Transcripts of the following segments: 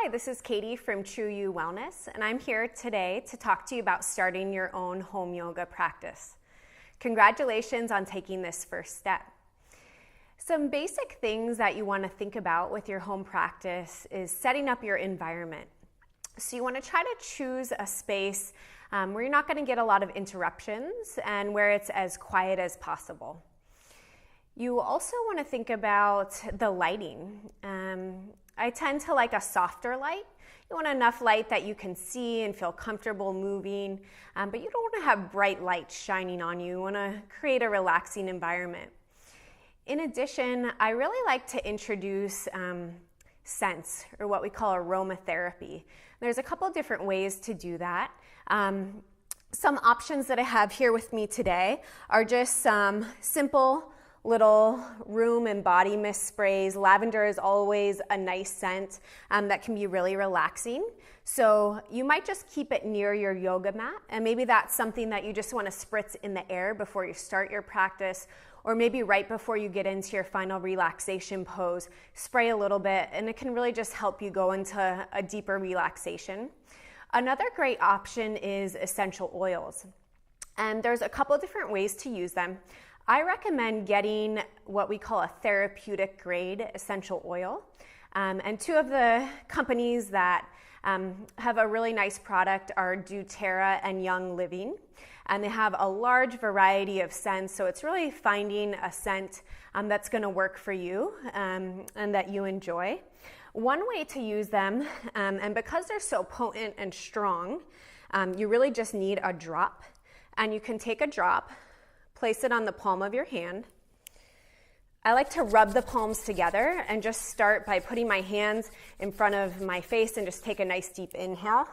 Hi, this is Katie from True You Wellness, and I'm here today to talk to you about starting your own home yoga practice. Congratulations on taking this first step. Some basic things that you want to think about with your home practice is setting up your environment. So you want to try to choose a space where you're not going to get a lot of interruptions and where it's as quiet as possible. You also want to think about the lighting. I tend to like a softer light. You want enough light that you can see and feel comfortable moving, but you don't want to have bright lights shining on you. You want to create a relaxing environment. In addition, I really like to introduce scents, or what we call aromatherapy. There's a couple different ways to do that. Some options that I have here with me today are just some simple little room and body mist sprays. Lavender is always a nice scent that can be really relaxing. So you might just keep it near your yoga mat, and maybe that's something that you just want to spritz in the air before you start your practice, or maybe right before you get into your final relaxation pose, spray a little bit, and it can really just help you go into a deeper relaxation. Another great option is essential oils, and there's a couple different ways to use them. I recommend getting what we call a therapeutic grade essential oil. And two of the companies that have a really nice product are doTERRA and Young Living. And they have a large variety of scents, so it's really finding a scent that's going to work for you and that you enjoy. One way to use them, and because they're so potent and strong, you really just need a drop. And you can take a drop, place it on the palm of your hand. I like to rub the palms together and just start by putting my hands in front of my face and just take a nice deep inhale.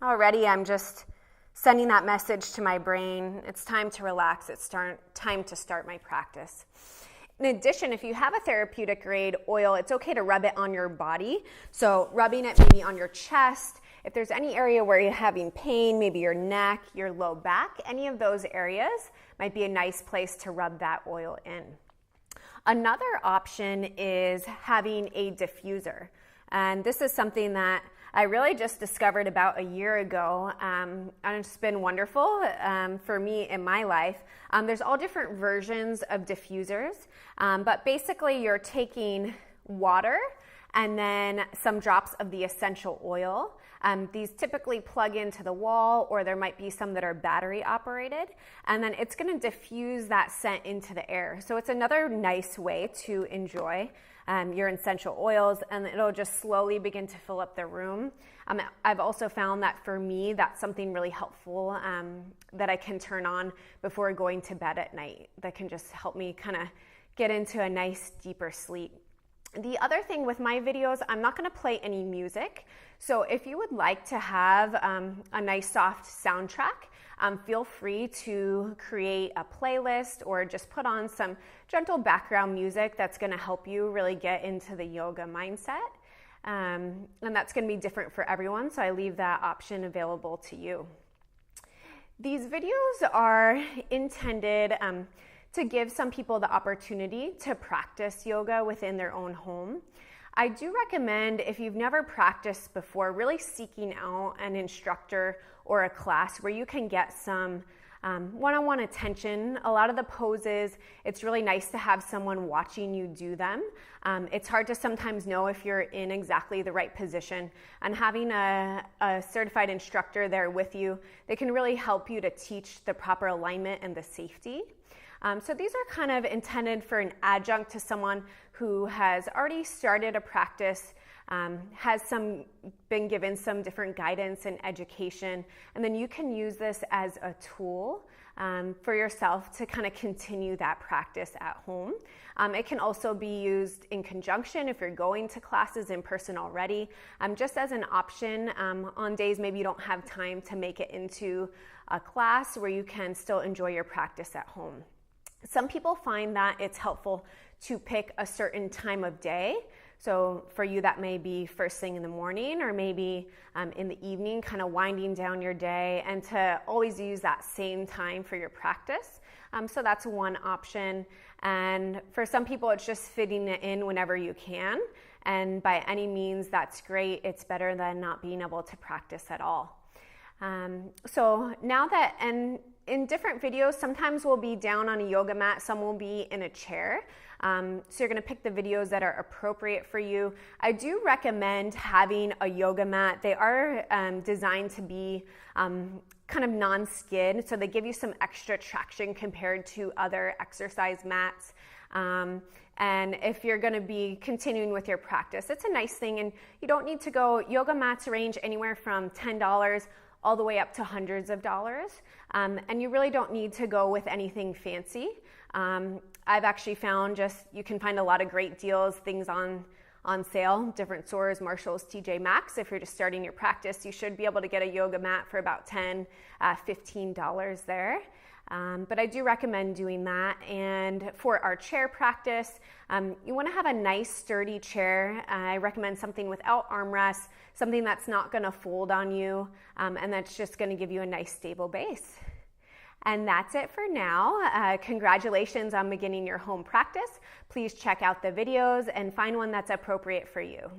Already I'm just sending that message to my brain. It's time to relax. It's time to start my practice. In addition, if you have a therapeutic grade oil, it's okay to rub it on your body. So rubbing it maybe on your chest. If there's any area where you're having pain, maybe your neck, your low back, any of those areas might be a nice place to rub that oil in. Another option is having a diffuser. And this is something that I really just discovered about a year ago, and it's been wonderful for me in my life. There's all different versions of diffusers, but basically you're taking water and then some drops of the essential oil. These typically plug into the wall, or there might be some that are battery operated, and then it's going to diffuse that scent into the air. So it's another nice way to enjoy your essential oils, and it'll just slowly begin to fill up the room. I've also found that for me, that's something really helpful that I can turn on before going to bed at night that can just help me kind of get into a nice deeper sleep. The other thing with my videos, I'm not going to play any music. So if you would like to have a nice soft soundtrack, feel free to create a playlist or just put on some gentle background music that's going to help you really get into the yoga mindset. And that's going to be different for everyone, so I leave that option available to you. These videos are intended to give some people the opportunity to practice yoga within their own home. I do recommend, if you've never practiced before, really seeking out an instructor or a class where you can get some one-on-one attention. A lot of the poses, it's really nice to have someone watching you do them. It's hard to sometimes know if you're in exactly the right position, and having a certified instructor there with you, they can really help you to teach the proper alignment and the safety. So these are kind of intended for an adjunct to someone who has already started a practice, has been given some different guidance and education, and then you can use this as a tool for yourself to kind of continue that practice at home. It can also be used in conjunction if you're going to classes in person already, just as an option on days maybe you don't have time to make it into a class where you can still enjoy your practice at home. Some people find that it's helpful to pick a certain time of day. So for you, that may be first thing in the morning or maybe in the evening, kind of winding down your day, and to always use that same time for your practice. So that's one option. And for some people, it's just fitting it in whenever you can. And by any means, that's great. It's better than not being able to practice at all. So now that, and in different videos, sometimes we'll be down on a yoga mat, some will be in a chair. So you're gonna pick the videos that are appropriate for you. I do recommend having a yoga mat. They are designed to be kind of non-skid, so they give you some extra traction compared to other exercise mats. And if you're going to be continuing with your practice, it's a nice thing. And you don't need to go, yoga mats range anywhere from $10 all the way up to hundreds of dollars. And you really don't need to go with anything fancy. I've actually found you can find a lot of great deals, things on sale, different stores, Marshalls, TJ Maxx. If you're just starting your practice, you should be able to get a yoga mat for about $10, $15 there. But I do recommend doing that. And for our chair practice, you want to have a nice sturdy chair. I recommend something without armrests, something that's not going to fold on you, and that's just going to give you a nice stable base. And that's it for now. Congratulations on beginning your home practice. Please check out the videos and find one that's appropriate for you.